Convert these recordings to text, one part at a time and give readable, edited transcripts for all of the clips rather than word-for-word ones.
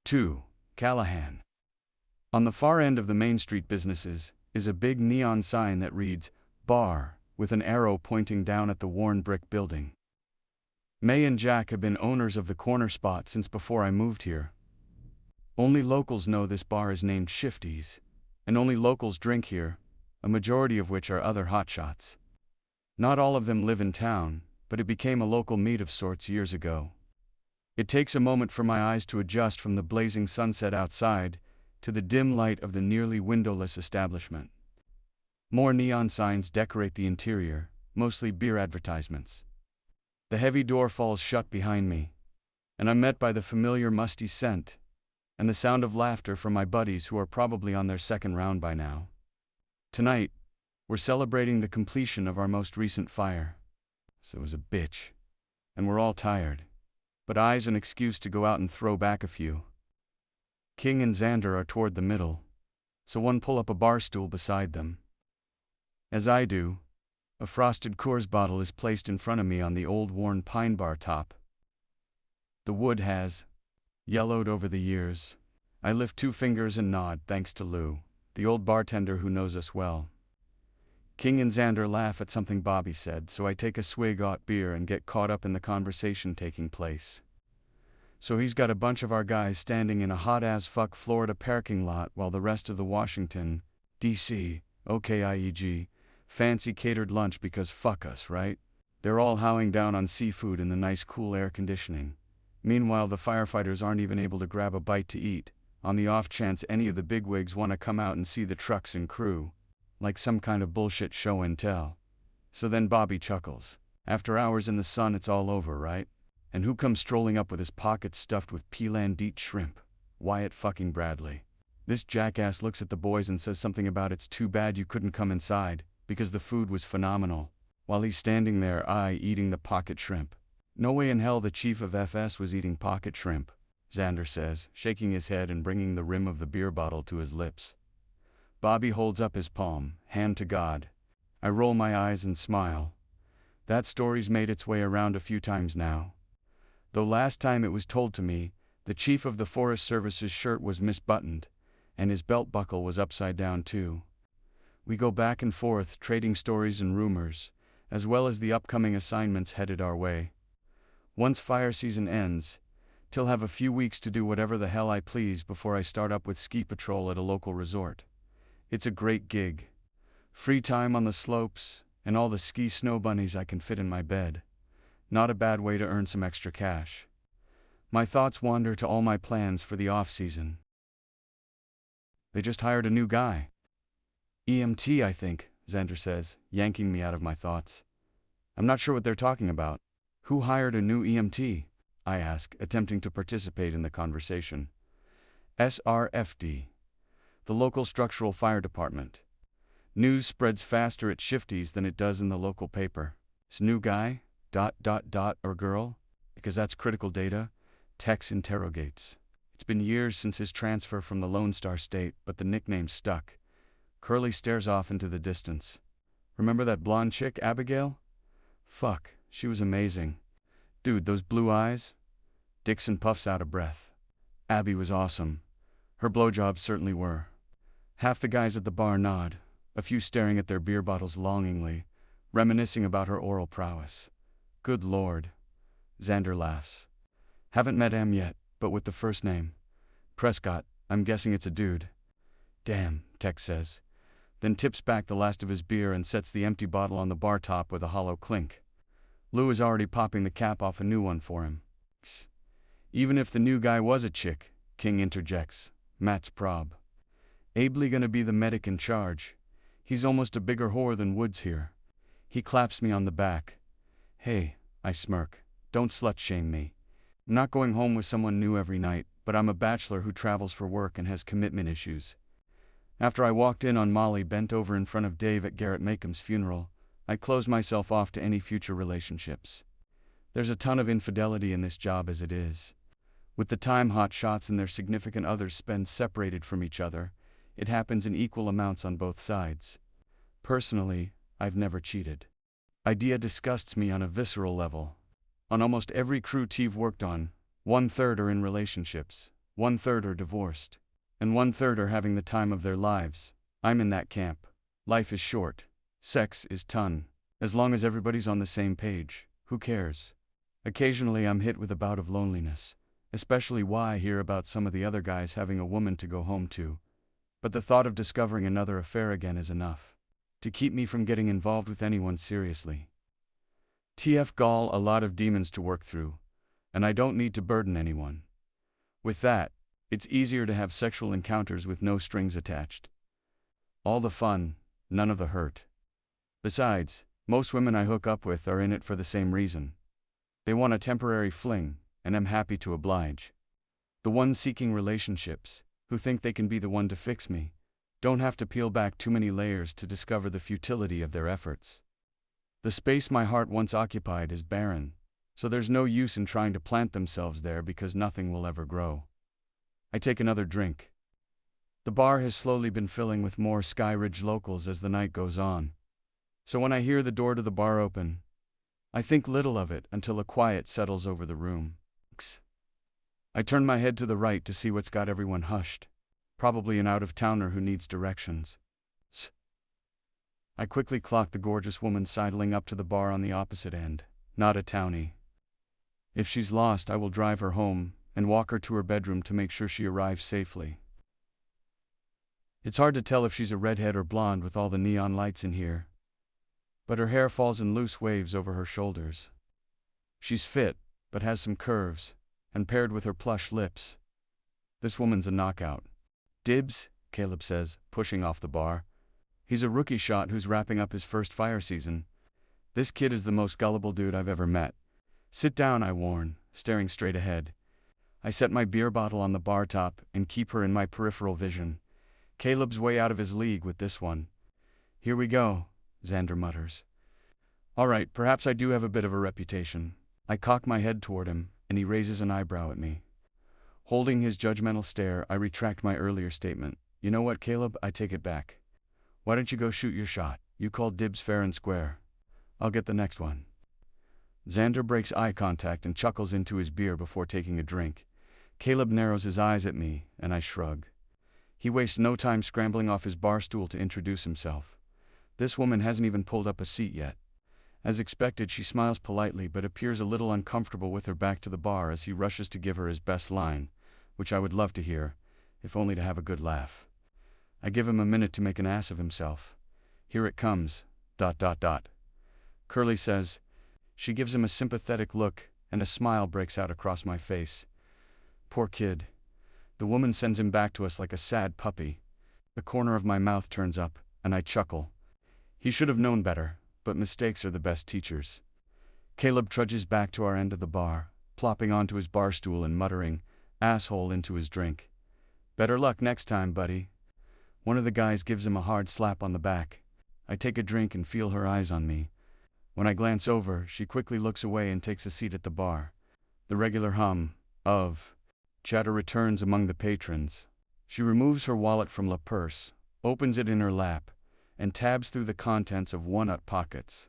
2. Callahan. On the far end of the Main Street businesses is a big neon sign that reads, Bar, with an arrow pointing down at the worn brick building. May and Jack have been owners of the corner spot since before I moved here. Only locals know this bar is named Shifty's, and only locals drink here, a majority of which are other hotshots. Not all of them live in town, but it became a local meet of sorts years ago. It takes a moment for my eyes to adjust from the blazing sunset outside to the dim light of the nearly windowless establishment. More neon signs decorate the interior, mostly beer advertisements. The heavy door falls shut behind me, and I'm met by the familiar musty scent and the sound of laughter from my buddies who are probably on their second round by now. Tonight, we're celebrating the completion of our most recent fire. So it was a bitch, and we're all tired, but I's an excuse to go out and throw back a few. King and Xander are toward the middle, so one pull up a bar stool beside them. As I do, a frosted Coors bottle is placed in front of me on the old worn pine bar top. The wood has yellowed over the years. I lift 2 fingers and nod thanks to Lou, the old bartender who knows us well. King and Xander laugh at something Bobby said, so I take a swig hot beer and get caught up in the conversation taking place. So he's got a bunch of our guys standing in a hot-as-fuck Florida parking lot while the rest of the Washington, D.C., OKIEG, fancy catered lunch because fuck us, right? They're all howling down on seafood in the nice cool air conditioning. Meanwhile, the firefighters aren't even able to grab a bite to eat, on the off chance any of the bigwigs want to come out and see the trucks and crew, like some kind of bullshit show and tell. So then Bobby chuckles. After hours in the sun, it's all over, right? And who comes strolling up with his pockets stuffed with Peelandite shrimp? Wyatt fucking Bradley. This jackass looks at the boys and says something about it's too bad you couldn't come inside, because the food was phenomenal, while he's standing there, eating the pocket shrimp. No way in hell the chief of FS was eating pocket shrimp, Xander says, shaking his head and bringing the rim of the beer bottle to his lips. Bobby holds up his palm, hand to God. I roll my eyes and smile. That story's made its way around a few times now. Though last time it was told to me, the chief of the Forest Service's shirt was misbuttoned, and his belt buckle was upside down too. We go back and forth, trading stories and rumors, as well as the upcoming assignments headed our way. Once fire season ends, till have a few weeks to do whatever the hell I please before I start up with ski patrol at a local resort. It's a great gig. Free time on the slopes, and all the ski snow bunnies I can fit in my bed. Not a bad way to earn some extra cash. My thoughts wander to all my plans for the off-season. They just hired a new guy. EMT, I think, Xander says, yanking me out of my thoughts. I'm not sure what they're talking about. Who hired a new EMT? I ask, attempting to participate in the conversation. SRFD. The local structural fire department. News spreads faster at Shifty's than it does in the local paper. This new guy, ... or girl? Because that's critical data, Tex interrogates. It's been years since his transfer from the Lone Star State, but the nickname stuck. Curly stares off into the distance. Remember that blonde chick, Abigail? Fuck, she was amazing. Dude, those blue eyes? Dixon puffs out of breath. Abby was awesome. Her blowjobs certainly were. Half the guys at the bar nod, a few staring at their beer bottles longingly, reminiscing about her oral prowess. Good Lord. Xander laughs. Haven't met him yet, but with the first name. Prescott, I'm guessing it's a dude. Damn, Tex says. Then tips back the last of his beer and sets the empty bottle on the bar top with a hollow clink. Lou is already popping the cap off a new one for him. Even if the new guy was a chick, King interjects, Matt's prob. Ably gonna be the medic in charge. He's almost a bigger whore than Woods here. He claps me on the back. Hey, I smirk, don't slut-shame me. I'm not going home with someone new every night, but I'm a bachelor who travels for work and has commitment issues. After I walked in on Molly bent over in front of Dave at Garrett Makeham's funeral, I closed myself off to any future relationships. There's a ton of infidelity in this job as it is. With the time hot shots and their significant others spend separated from each other, it happens in equal amounts on both sides. Personally, I've never cheated. Idea disgusts me on a visceral level. On almost every crew Teve worked on, 1/3 are in relationships. 1/3 are divorced, and 1/3 are having the time of their lives. I'm in that camp. Life is short. Sex is ton. As long as everybody's on the same page, who cares? Occasionally I'm hit with a bout of loneliness, especially when I hear about some of the other guys having a woman to go home to. But the thought of discovering another affair again is enough to keep me from getting involved with anyone seriously. TF gall, a lot of demons to work through, and I don't need to burden anyone. With that, it's easier to have sexual encounters with no strings attached. All the fun, none of the hurt. Besides, most women I hook up with are in it for the same reason. They want a temporary fling, and I'm happy to oblige. The ones seeking relationships, who think they can be the one to fix me, don't have to peel back too many layers to discover the futility of their efforts. The space my heart once occupied is barren, so there's no use in trying to plant themselves there because nothing will ever grow. I take another drink. The bar has slowly been filling with more Sky Ridge locals as the night goes on. So when I hear the door to the bar open, I think little of it until a quiet settles over the room. I turn my head to the right to see what's got everyone hushed. Probably an out-of-towner who needs directions. I quickly clock the gorgeous woman sidling up to the bar on the opposite end. Not a townie. If she's lost, I will drive her home and walk her to her bedroom to make sure she arrives safely. It's hard to tell if she's a redhead or blonde with all the neon lights in here, but her hair falls in loose waves over her shoulders. She's fit, but has some curves, and paired with her plush lips, this woman's a knockout. Dibs, Caleb says, pushing off the bar. He's a rookie shot who's wrapping up his first fire season. This kid is the most gullible dude I've ever met. Sit down, I warn, staring straight ahead. I set my beer bottle on the bar top and keep her in my peripheral vision. Caleb's way out of his league with this one. Here we go, Xander mutters. All right, perhaps I do have a bit of a reputation. I cock my head toward him, and he raises an eyebrow at me. Holding his judgmental stare, I retract my earlier statement. You know what, Caleb? I take it back. Why don't you go shoot your shot? You called dibs fair and square. I'll get the next one. Xander breaks eye contact and chuckles into his beer before taking a drink. Caleb narrows his eyes at me, and I shrug. He wastes no time scrambling off his bar stool to introduce himself. This woman hasn't even pulled up a seat yet. As expected, she smiles politely but appears a little uncomfortable with her back to the bar as he rushes to give her his best line, which I would love to hear, if only to have a good laugh. I give him a minute to make an ass of himself. Here it comes, ... Curly says. She gives him a sympathetic look, and a smile breaks out across my face. Poor kid. The woman sends him back to us like a sad puppy. The corner of my mouth turns up, and I chuckle. He should have known better, but mistakes are the best teachers. Caleb trudges back to our end of the bar, plopping onto his bar stool and muttering, asshole, into his drink. Better luck next time, buddy. One of the guys gives him a hard slap on the back. I take a drink and feel her eyes on me. When I glance over, she quickly looks away and takes a seat at the bar. The regular hum of chatter returns among the patrons. She removes her wallet from la purse, opens it in her lap, and tabs through the contents of one-nut pockets.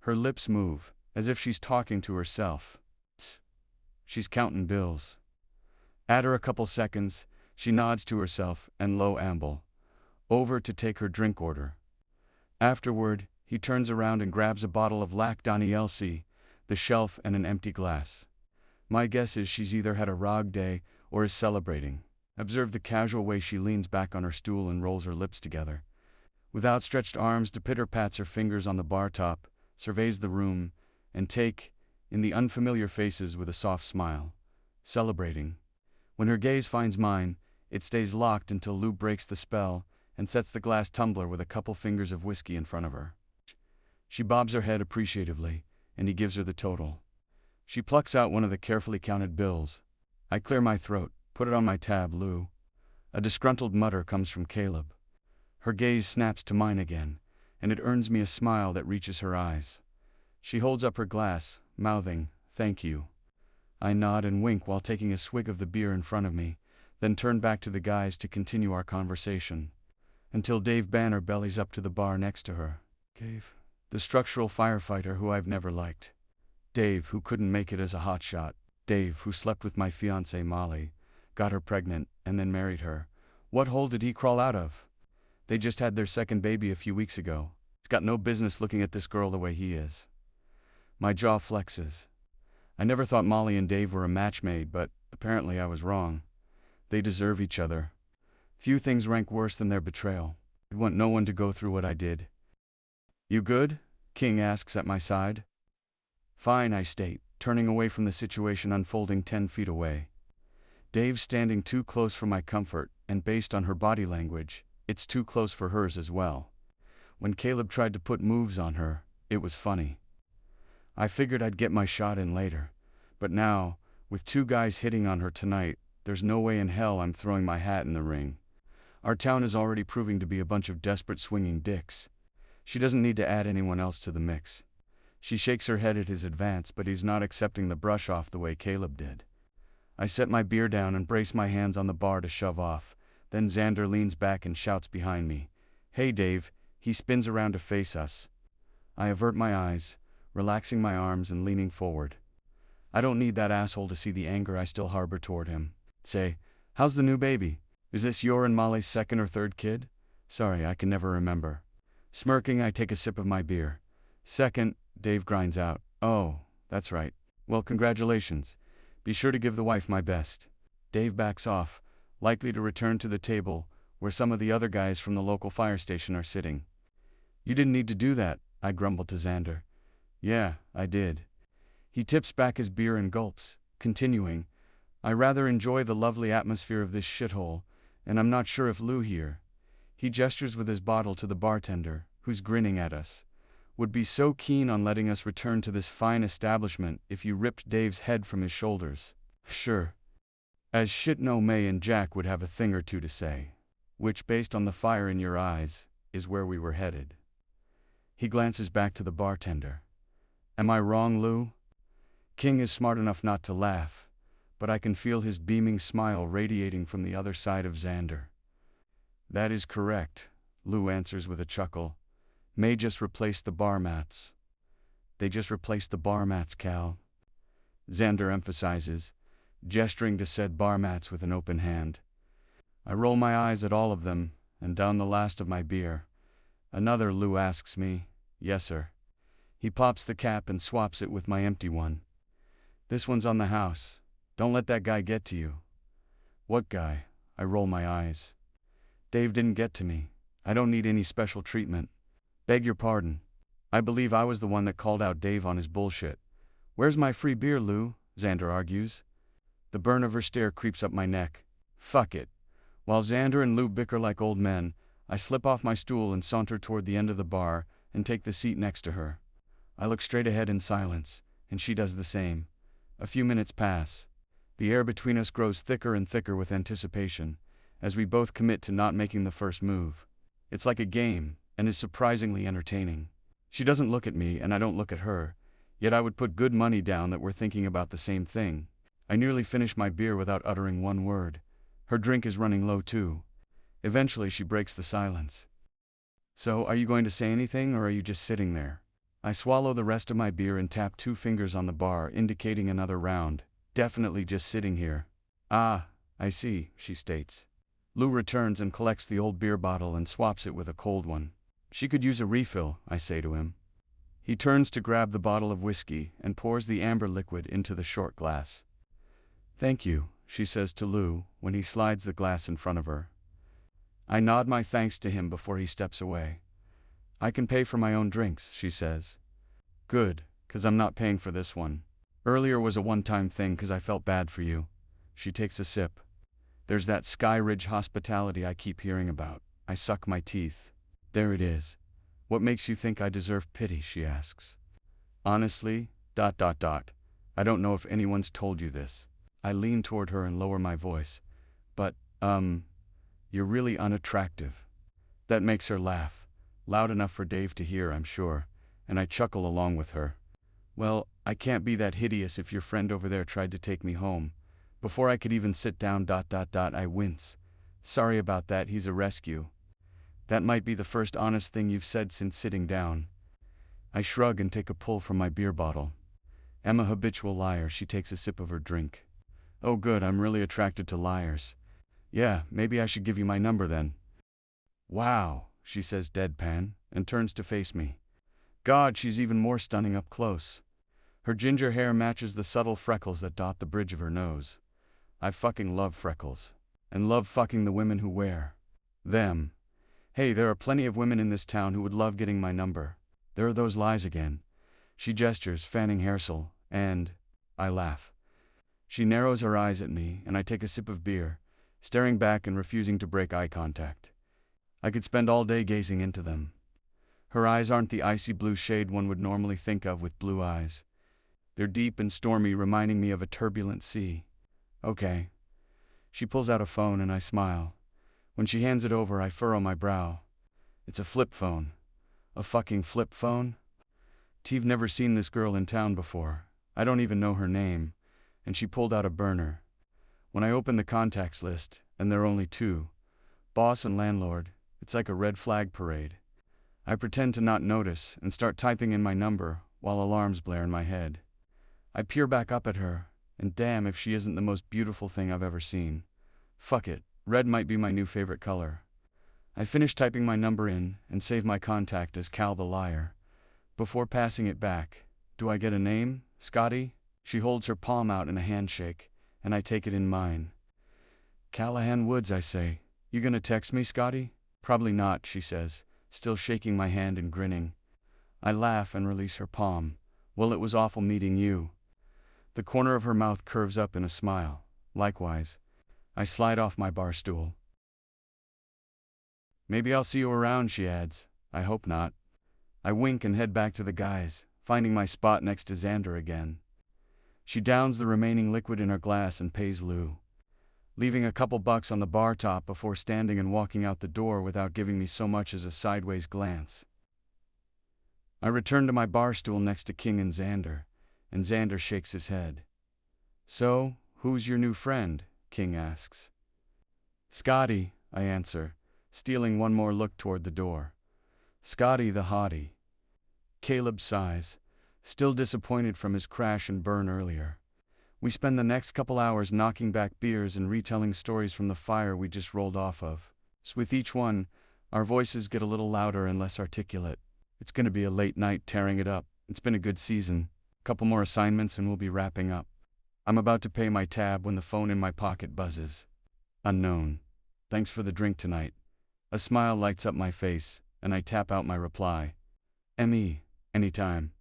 Her lips move, as if she's talking to herself. She's counting bills. After a couple seconds, she nods to herself and lo amble over to take her drink order. Afterward, he turns around and grabs a bottle of Lac Danielsi, the shelf, and an empty glass. My guess is she's either had a rog day or is celebrating. Observe the casual way she leans back on her stool and rolls her lips together. With outstretched arms, Depitter pats her fingers on the bar top, surveys the room, and take in the unfamiliar faces with a soft smile. Celebrating. When her gaze finds mine, it stays locked until Lou breaks the spell and sets the glass tumbler with a couple fingers of whiskey in front of her. She bobs her head appreciatively, and he gives her the total. She plucks out one of the carefully counted bills. I clear my throat. Put it on my tab, Lou. A disgruntled mutter comes from Caleb. Her gaze snaps to mine again, and it earns me a smile that reaches her eyes. She holds up her glass, mouthing, "Thank you." I nod and wink while taking a swig of the beer in front of me, then turn back to the guys to continue our conversation. Until Dave Banner bellies up to the bar next to her. Dave, the structural firefighter who I've never liked. Dave, who couldn't make it as a hotshot. Dave, who slept with my fiancée Molly. got her pregnant, and then married her. What hole did he crawl out of? They just had their second baby a few weeks ago. He's got no business looking at this girl the way he is. My jaw flexes. I never thought Molly and Dave were a match made, but apparently I was wrong. They deserve each other. Few things rank worse than their betrayal. I'd want no one to go through what I did. You good? King asks at my side. Fine, I state, turning away from the situation unfolding 10 feet away. Dave's standing too close for my comfort, and based on her body language, it's too close for hers as well. When Caleb tried to put moves on her, it was funny. I figured I'd get my shot in later, but now, with 2 guys hitting on her tonight, there's no way in hell I'm throwing my hat in the ring. Our town is already proving to be a bunch of desperate swinging dicks. She doesn't need to add anyone else to the mix. She shakes her head at his advance, but he's not accepting the brush off the way Caleb did. I set my beer down and brace my hands on the bar to shove off. Then Xander leans back and shouts behind me, "Hey Dave." He spins around to face us. I avert my eyes, relaxing my arms and leaning forward. I don't need that asshole to see the anger I still harbor toward him. Say, how's the new baby? Is this your and Molly's second or third kid? Sorry, I can never remember. Smirking, I take a sip of my beer. Second, Dave grinds out. Oh, that's right. Well, congratulations. Be sure to give the wife my best. Dave backs off, likely to return to the table, where some of the other guys from the local fire station are sitting. You didn't need to do that, I grumbled to Xander. Yeah, I did. He tips back his beer and gulps, continuing, I rather enjoy the lovely atmosphere of this shithole, and I'm not sure if Lou here, he gestures with his bottle to the bartender, who's grinning at us, would be so keen on letting us return to this fine establishment if you ripped Dave's head from his shoulders. Sure. As shit no May and Jack would have a thing or two to say, which, based on the fire in your eyes, is where we were headed. He glances back to the bartender. Am I wrong, Lou? King is smart enough not to laugh, but I can feel his beaming smile radiating from the other side of Xander. That is correct, Lou answers with a chuckle. May just replaced the bar mats. They just replaced the bar mats, Cal. Xander emphasizes, gesturing to said bar mats with an open hand. I roll my eyes at all of them, and down the last of my beer. Another, Lou asks me. Yes, sir. He pops the cap and swaps it with my empty one. This one's on the house. Don't let that guy get to you. What guy? I roll my eyes. Dave didn't get to me. I don't need any special treatment. Beg your pardon. I believe I was the one that called out Dave on his bullshit. Where's my free beer, Lou? Xander argues. The burn of her stare creeps up my neck. Fuck it. While Xander and Lou bicker like old men, I slip off my stool and saunter toward the end of the bar and take the seat next to her. I look straight ahead in silence, and she does the same. A few minutes pass. The air between us grows thicker and thicker with anticipation, as we both commit to not making the first move. It's like a game, and is surprisingly entertaining. She doesn't look at me, and I don't look at her, yet I would put good money down that we're thinking about the same thing. I nearly finish my beer without uttering one word. Her drink is running low too. Eventually she breaks the silence. So, are you going to say anything, or are you just sitting there? I swallow the rest of my beer and tap 2 fingers on the bar, indicating another round. Definitely just sitting here. Ah, I see, she states. Lou returns and collects the old beer bottle and swaps it with a cold one. She could use a refill, I say to him. He turns to grab the bottle of whiskey and pours the amber liquid into the short glass. Thank you, she says to Lou when he slides the glass in front of her. I nod my thanks to him before he steps away. I can pay for my own drinks, she says. Good, 'cause I'm not paying for this one. Earlier was a one-time thing 'cause I felt bad for you. She takes a sip. There's that Sky Ridge hospitality I keep hearing about. I suck my teeth. There it is. What makes you think I deserve pity, she asks. Honestly, ... I don't know if anyone's told you this. I lean toward her and lower my voice. But, you're really unattractive. That makes her laugh. Loud enough for Dave to hear, I'm sure, and I chuckle along with her. Well, I can't be that hideous if your friend over there tried to take me home. Before I could even sit down ... I wince. Sorry about that, he's a rescue. That might be the first honest thing you've said since sitting down. I shrug and take a pull from my beer bottle. I'm a habitual liar, she takes a sip of her drink. Oh good, I'm really attracted to liars. Yeah, maybe I should give you my number then. Wow, she says deadpan, and turns to face me. God, she's even more stunning up close. Her ginger hair matches the subtle freckles that dot the bridge of her nose. I fucking love freckles. And love fucking the women who wear them. Hey, there are plenty of women in this town who would love getting my number. There are those lies again. She gestures, fanning Haircel, and I laugh. She narrows her eyes at me, and I take a sip of beer, staring back and refusing to break eye contact. I could spend all day gazing into them. Her eyes aren't the icy blue shade one would normally think of with blue eyes. They're deep and stormy, reminding me of a turbulent sea. Okay. She pulls out a phone and I smile. When she hands it over, I furrow my brow. It's a flip phone. A fucking flip phone? T've never seen this girl in town before. I don't even know her name. And she pulled out a burner. When I open the contacts list, and there are only two, boss and landlord, it's like a red flag parade. I pretend to not notice and start typing in my number while alarms blare in my head. I peer back up at her, and damn if she isn't the most beautiful thing I've ever seen. Fuck it, red might be my new favorite color. I finish typing my number in and save my contact as Cal the Liar. Before passing it back, do I get a name, Scotty? She holds her palm out in a handshake, and I take it in mine. Callahan Woods, I say. You gonna text me, Scotty? Probably not, she says, still shaking my hand and grinning. I laugh and release her palm. Well, it was awful meeting you. The corner of her mouth curves up in a smile. Likewise. I slide off my bar stool. Maybe I'll see you around, she adds. I hope not. I wink and head back to the guys, finding my spot next to Xander again. She downs the remaining liquid in her glass and pays Lou, leaving a couple bucks on the bar top before standing and walking out the door without giving me so much as a sideways glance. I return to my bar stool next to King and Xander shakes his head. So, who's your new friend? King asks. Scotty, I answer, stealing one more look toward the door. Scotty the hottie. Caleb sighs, still disappointed from his crash and burn earlier. We spend the next couple hours knocking back beers and retelling stories from the fire we just rolled off of. So with each one, our voices get a little louder and less articulate. It's gonna be a late night tearing it up. It's been a good season. Couple more assignments and we'll be wrapping up. I'm about to pay my tab when the phone in my pocket buzzes. Unknown. Thanks for the drink tonight. A smile lights up my face, and I tap out my reply. ME, anytime.